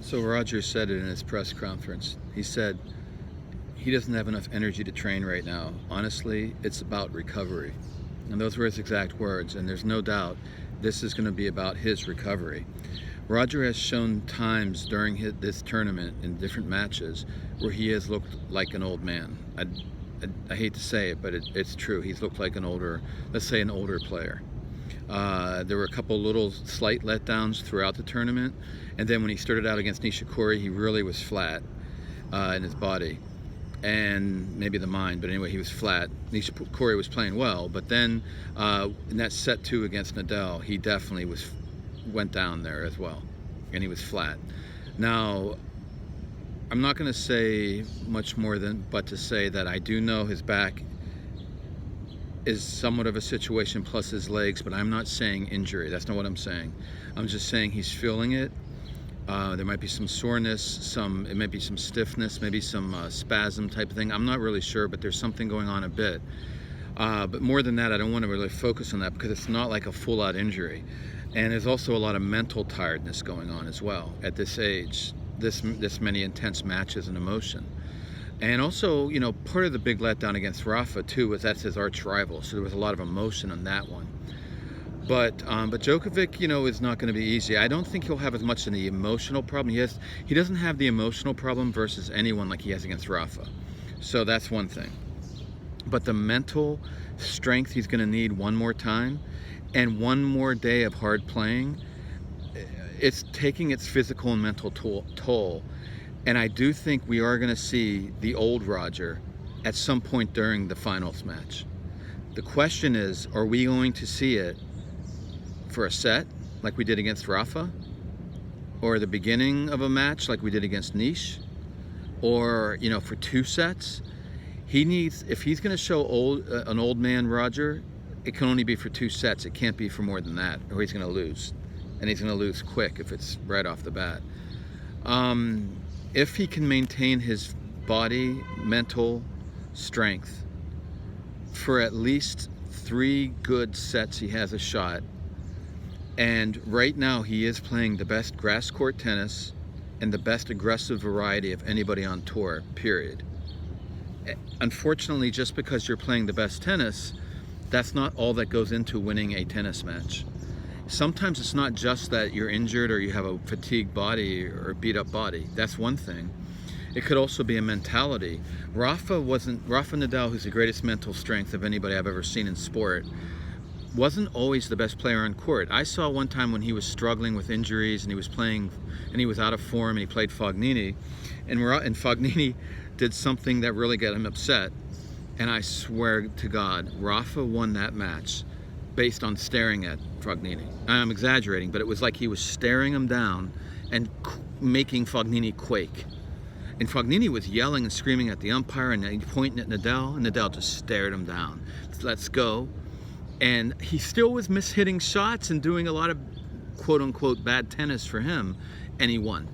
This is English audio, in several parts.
So Roger said it in his press conference. He said he doesn't have enough energy to train right now. Honestly, it's about recovery. And those were his exact words, and there's no doubt this is going to be about his recovery. Roger has shown times during this tournament in different matches where he has looked like an old man. I hate to say it, but it's true. He's looked like an older, let's say an older player. There were a couple little slight letdowns throughout the tournament, and then when he started out against Nishikori, he really was flat in his body and maybe the mind, but anyway, he was flat. Nishikori was playing well, but then in that set 2 against Nadal, he definitely went down there as well, and he was flat. Now, I'm not going to say much more but to say that I do know his back is somewhat of a situation plus his legs, but I'm not saying injury. That's not what I'm saying. I'm just saying he's feeling it. There might be some soreness, it might be some stiffness, maybe some spasm type of thing. I'm not really sure, but there's something going on a bit. But more than that, I don't want to really focus on that because it's not like a full-out injury. And there's also a lot of mental tiredness going on as well at this age, this many intense matches and emotion. And also, you know, part of the big letdown against Rafa too was that's his arch rival, so there was a lot of emotion on that one. But Djokovic, you know, is not going to be easy. I don't think he'll have as much of the emotional problem. He doesn't have the emotional problem versus anyone like he has against Rafa. So that's one thing. But the mental strength he's going to need one more time, and one more day of hard playing, it's taking its physical and mental toll. And I do think we are going to see the old Roger at some point during the finals match. The question is, are we going to see it for a set like we did against Rafa, or the beginning of a match like we did against Nish, or, you know, for 2 sets? If he's going to show an old man Roger, it can only be for 2 sets. It can't be for more than that, or he's going to lose, and he's going to lose quick if it's right off the bat. If he can maintain his body, mental strength for at least 3 good sets, he has a shot. And right now he is playing the best grass court tennis and the best aggressive variety of anybody on tour, period. Unfortunately, just because you're playing the best tennis, that's not all that goes into winning a tennis match. Sometimes it's not just that you're injured or you have a fatigued body or beat up body. That's one thing. It could also be a mentality. Rafa Nadal, who's the greatest mental strength of anybody I've ever seen in sport, wasn't always the best player on court. I saw one time when he was struggling with injuries and he was playing and he was out of form, and he played Fognini, and Fognini did something that really got him upset. And I swear to God, Rafa won that match based on staring at Fognini. I'm exaggerating, but it was like he was staring him down and making Fognini quake. And Fognini was yelling and screaming at the umpire and pointing at Nadal, and Nadal just stared him down. Let's go. And he still was mishitting shots and doing a lot of quote-unquote bad tennis for him, and he won.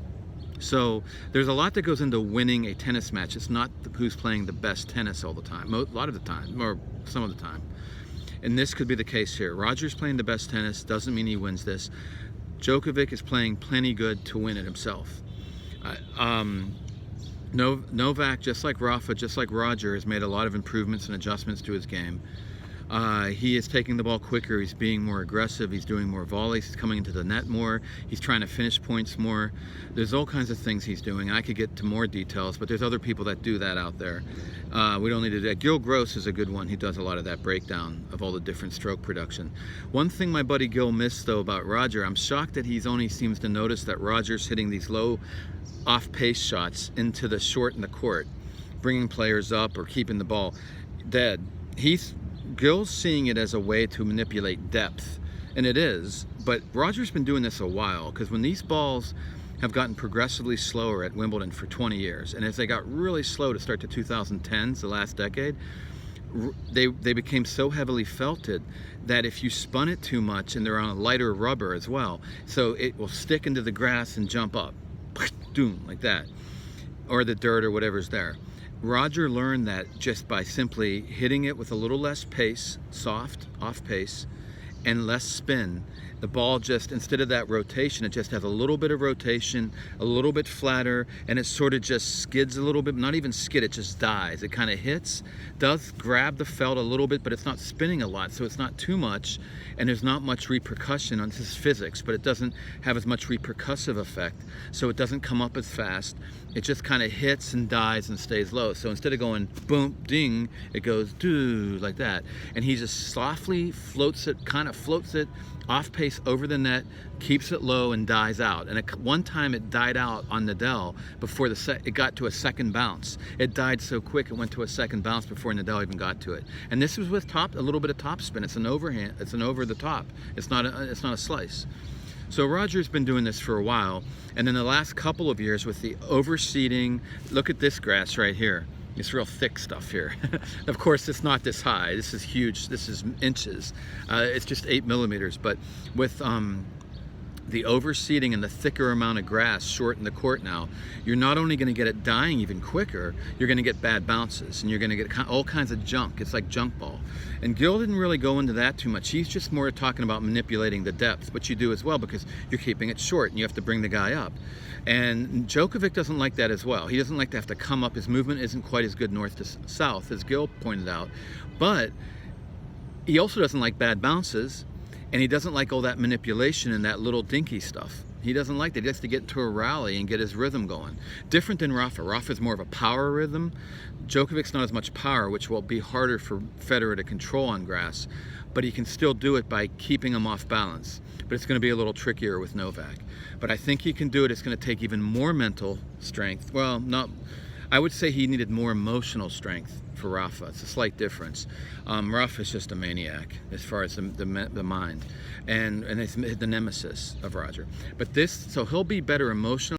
So there's a lot that goes into winning a tennis match. It's not who's playing the best tennis all the time, a lot of the time, or some of the time. And this could be the case here. Roger's playing the best tennis, doesn't mean he wins this. Djokovic is playing plenty good to win it himself. Novak, just like Rafa, just like Roger, has made a lot of improvements and adjustments to his game. He is taking the ball quicker, he's being more aggressive, he's doing more volleys, he's coming into the net more, he's trying to finish points more. There's all kinds of things he's doing. I could get to more details, but there's other people that do that out there. We don't need to do that. Gil Gross is a good one. He does a lot of that breakdown of all the different stroke production. One thing my buddy Gil missed, though, about Roger, I'm shocked that he only seems to notice that Roger's hitting these low off-pace shots into the short in the court, bringing players up or keeping the ball dead. Gil's seeing it as a way to manipulate depth, and it is, but Roger's been doing this a while, because when these balls have gotten progressively slower at Wimbledon for 20 years, and as they got really slow to start the 2010s, the last decade, they became so heavily felted that if you spun it too much, and they're on a lighter rubber as well, so it will stick into the grass and jump up, doom, like that, or the dirt or whatever's there. Roger learned that just by simply hitting it with a little less pace, soft, off pace, and less spin, the ball just, instead of that rotation, it just has a little bit of rotation, a little bit flatter, and it sort of just skids a little bit. Not even skid, it just dies. It kind of hits, does grab the felt a little bit, but it's not spinning a lot, so it's not too much, and there's not much repercussion on this is physics, but it doesn't have as much repercussive effect, so it doesn't come up as fast. It just kind of hits and dies and stays low. So instead of going boom, ding, it goes doo, like that. And he just softly floats it, kind of floats it off pace over the net, keeps it low, and dies out. And one time it died out on Nadal before it got to a second bounce. It died so quick it went to a second bounce before Nadal even got to it. And this was with a little bit of topspin. It's an overhand. It's an over the top. It's not a slice. So Roger's been doing this for a while, and then the last couple of years with the overseeding, look at this grass right here. It's real thick stuff here. Of course, it's not this high. This is huge. This is inches. It's just 8 millimeters. But with the overseeding and the thicker amount of grass short in the court now, you're not only going to get it dying even quicker, you're going to get bad bounces, and you're going to get all kinds of junk. It's like junk ball. And Gil didn't really go into that too much. He's just more talking about manipulating the depth, which you do as well because you're keeping it short and you have to bring the guy up. And Djokovic doesn't like that as well. He doesn't like to have to come up. His movement isn't quite as good north to south, as Gil pointed out. But he also doesn't like bad bounces, and he doesn't like all that manipulation and that little dinky stuff. He doesn't like that. He has to get into a rally and get his rhythm going. Different than Rafa. Rafa's more of a power rhythm. Djokovic's not as much power, which will be harder for Federer to control on grass, but he can still do it by keeping him off balance. But it's going to be a little trickier with Novak. But I think he can do it. It's going to take even more mental strength. Well, I would say he needed more emotional strength for Rafa. It's a slight difference. Rafa's just a maniac as far as the mind, and it's the nemesis of Roger. But so he'll be better emotionally.